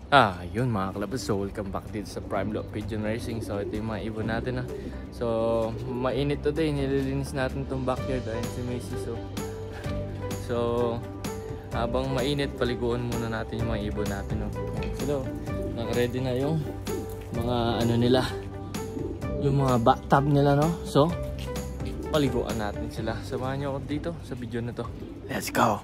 Yun mga kalabas, so welcome back dito sa Prime Loop Pigeon Racing. So ito yung mga ibon natin So mainit today, nililinis natin tong backyard. Ayun si Macy. So habang mainit, paliguan muna natin yung mga ibon natin So naka-ready na yung mga ano nila, yung mga bathtub nila So paliguan natin sila. Samahan nyo ako dito sa video na to. Let's go!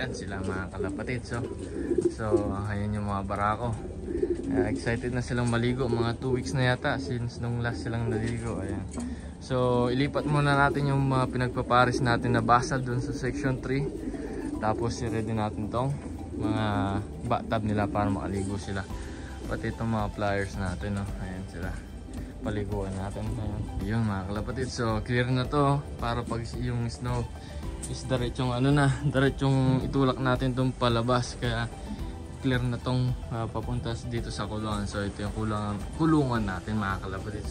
Yan sila mga kalapatid. So ayan yung mga barako. Excited na silang maligo. Mga 2 weeks na yata since nung last silang naligo. Ayan. So ilipat muna natin yung mga pinagpaparis natin na basal dun sa section 3. Tapos i-ready natin tong mga bathtub nila para makaligo sila. Pati itong mga pliers natin. Ayan sila. Paliguan natin. Ayan. Yun mga kalapatid. So clear na to para pag yung snow is diretsong diretsong itulak natin tong palabas, kaya clear na tong papunta dito sa kulungan. So ito yung kulungan natin mga kalapatid.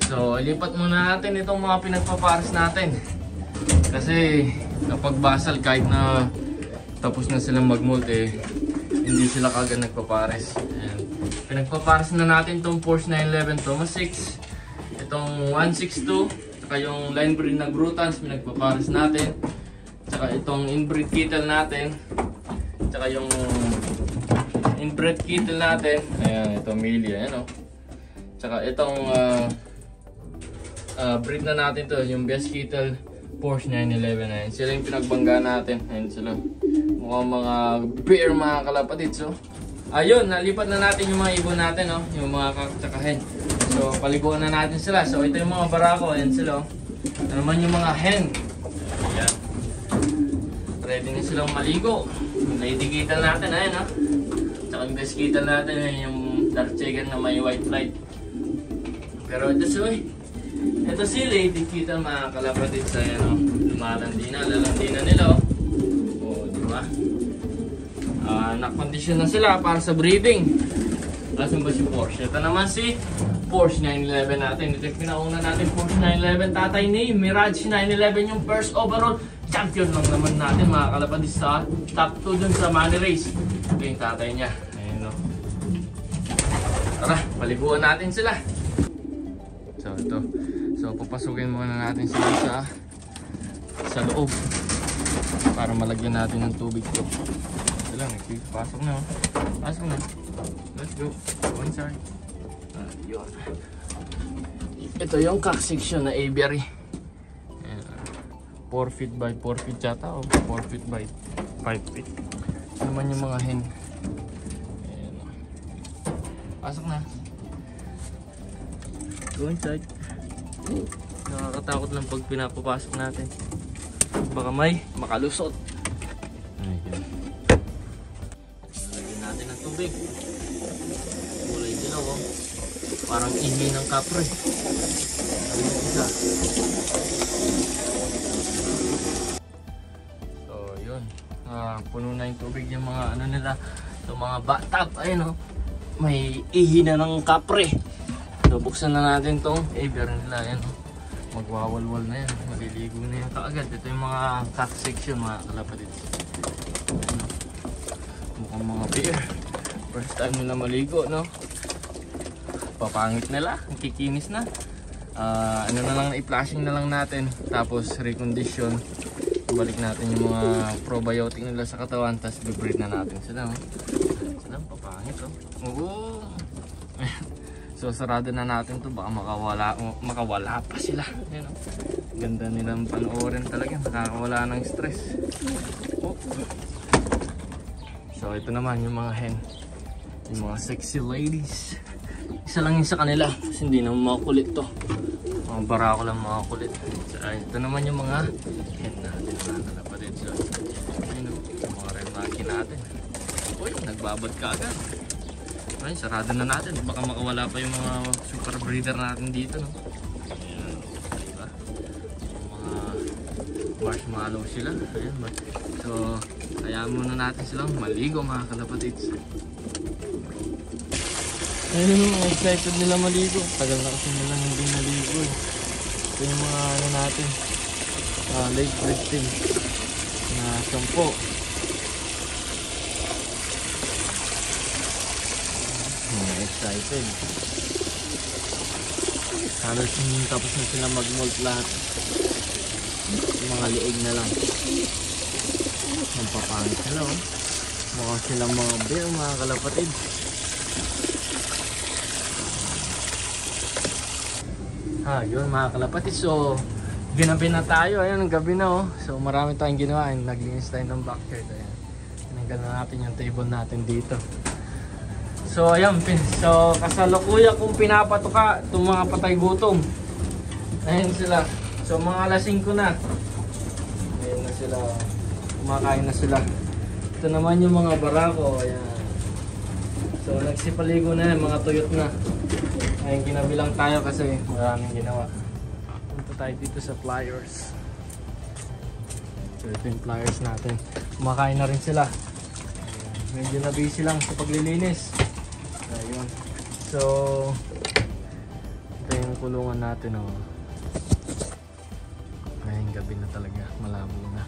So ilipat muna natin itong mga pinagpapares natin kasi kapag basal, kahit na tapos na silang magmold hindi sila kagad nagpapares. Ayan. Pinagpapares na natin itong Porsche 911 Thomas 6, itong 162, yung line breed na Grutans, pinagpapares natin. Tsaka itong inbreed Kittel natin. Tsaka yung inbreed Kittel natin. Ayan, ito Millie, ayan Tsaka itong breed na natin to, yung Best Kittel Porsche 911. Ayan, sila yung pinagbangga natin. Ayan sila. Mukhang mga bear mga kalapatid. So, ayun, nalipat na natin yung mga ibon natin, yung mga kaktsakahin. So, paliguan na natin sila. So, ito yung mga barako. Ayan sila. Ito naman yung mga hen. Ayan. Ready na silang maligo. Yung lady Kittel natin. Ayan Tsaka yung Best Kittel natin. Ayan yung dark checker na may white light. Pero ito si lady Kittel mga kalapatid. So, ayan lumalandi na nila diba? Nakondisyon na sila para sa breeding. Asan ba si Porsche? Ito naman si Porsche 911 natin. Ito yung pinauna natin, Porsche 911. Tatay ni Mirage 911, yung first overall champion lang naman natin mga kalapatid sa top 2 dun sa money race. Ito yung tatay niya. Ayun Tara, paliguan natin sila. So ito. So papasukin muna natin sila sa loob para malagyan natin ng tubig to. Ito lang, pasok na. Pasok na. Let's go. Go inside. Yun. Ito yung cock section na aviary. 4 feet by 4 feet yata o 4 feet by 5 feet. Ito naman yung mga hen. Ayan. Pasok na. Go inside. Nakakatakot lang pag pinapapasok natin. Baka may makalusot. Ayan. Lagyan natin ng tubig. Kulay dilaw parang ihi ng kapre. Isa. So yun, puno na yung tubig yung mga nila, yung mga bathtub. Ayun may ihi na ng kapre. So buksan na natin tong aviary nila. Ayan magwawalwal na yan, maliligo na yan kaagad. Ito yung mga cock section mga kalapatid. Mukhang mga bear, first time nila maligo papangit nila, kikinis na. Ano na lang, i-flashing na lang natin, tapos recondition. Balik natin yung mga probiotic nila sa katawan, tapos i-breed na natin sila. Sila papangit Oo. So sarado na natin to, baka makawala pa sila. Ayan, ganda nilang panoorin talaga, nakakawala ng stress. So ito naman yung mga hen, yung mga sexy ladies. Isa lang yun sa kanila kasi hindi naman makulit to. Mga barako lang makulit. So, ito naman yung mga hen natin mga kalapatid. So ayun yung mga remaki natin. Uy, nagbabad ka agad. Ay, sarado na natin. Baka makawala pa yung mga super breeder natin dito Ayan, diba? Mga marshmallow sila. Ayan, so hayaan muna natin silang maligo mga kalapatids. Ayun, excited nila maligo. Tagal na kasi nila hindi maligo eh. Ito yung mga ano natin, lake drifting na sampo. Excited. Halos tapos na sila mag-molt lahat. Yung mga liig na lang. Magpapangit sila oh. Mukha silang mga bear, mga kalapatid. Yun mga kalapatid. So, ginabi na tayo. Ayan, ang gabi na oh. So, marami tayong ginawa. Naglinis tayo ng backyard. Ayan. Tinanggal na natin yung table natin dito. So, ayan. So, kasalukuyan kung pinapatuka itong mga patay gutom. Ayan sila. So, mga alas 5 na. Ayan na sila. Kumakain na sila. Ito naman yung mga barako. Ayan. So, nagsipaligo na yan. Mga tuyot na. Ayun, ginabilang tayo kasi maraming ginawa. Punta tayo dito sa pliers. So, ito yung pliers natin. Kumakain na rin sila. Ayan. Medyo na busy lang sa paglilinis. Ayun. So, ito yung kulungan natin. Oh. Ayun, gabi na talaga. Malabo na.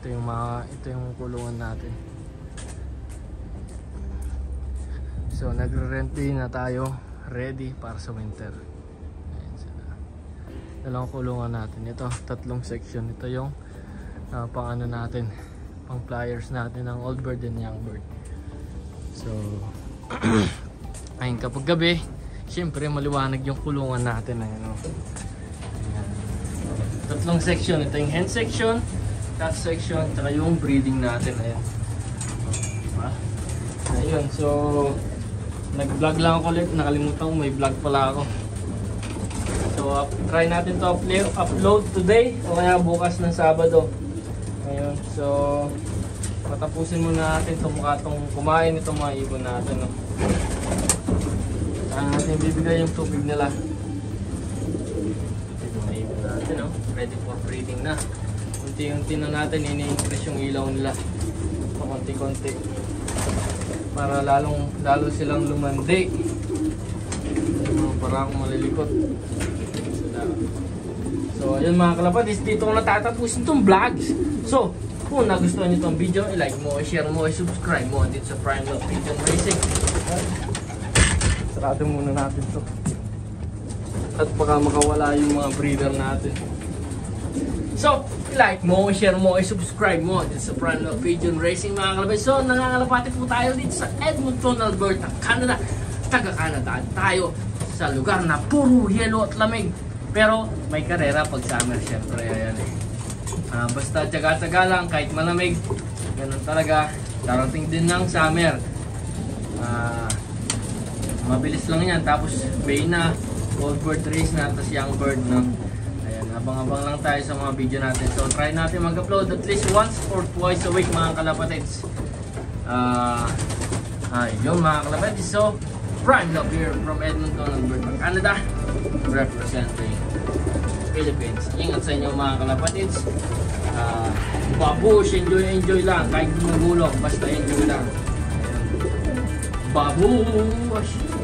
Ito yung kulungan natin. So, nagre-rent din na tayo. Ready para sa winter. Ayan sila. Dalawang kulungan natin. Ito, tatlong section. Ito yung pang ano natin, pang pliers natin ng old bird and young bird. So, ayun, kapag gabi, syempre maliwanag yung kulungan natin. Ayan, oh. Ayan. Tatlong section. Ito yung hen section, cat section, saka yung breeding natin. Ayan. Diba? Ayun, so nag-vlog lang ako ulit, nakalimutan ko may vlog pala ako. So try natin to upload today o kaya bukas ng Sabado. Ayun, so patapusin muna natin itong kumain itong mga ibon natin. No? Saan natin bibigay yung tubig nila. Ito mga ibon natin, no? Ready for breeding na. Unti-unti na natin ini-increase yung ilaw nila. Pakunti-kunti. Para lalo silang lumandi. Para akong malilikot. So ayun mga kalapatid, dito ko natatapusin itong vlogs. So kung nagustuhan nyo itong video, i-like mo, i-share mo, i-subscribe mo dito sa Prime Love Pigeon Racing. Sarado muna natin to. At baka makawala yung mga breeder natin. So, i-like mo, i-share mo, i-subscribe mo dito sa Prime Love Pigeon Racing mga kalapatid. So, nangangalapati po tayo dito sa Edmonton, Alberta, Canada. Taga-Canada tayo sa lugar na puro yelo at lamig. Pero may karera pag summer, syempre. Ayan eh. Basta tsaga-tsaga lang, kahit malamig. Ganun talaga. Darating din ng summer. Mabilis lang yan. Tapos bay na, old bird race na, tapos young bird na. Abang-abang lang tayo sa mga video natin. So try natin mag-upload at least once or twice a week mga kalapatids. Yun mga kalapatids. So Prime Love here from Edmonton, Alberta, Canada, representing Philippines. Ingat sa inyo mga kalapatids. Babush, enjoy lang. Kahit magulong, basta enjoy lang. Babush!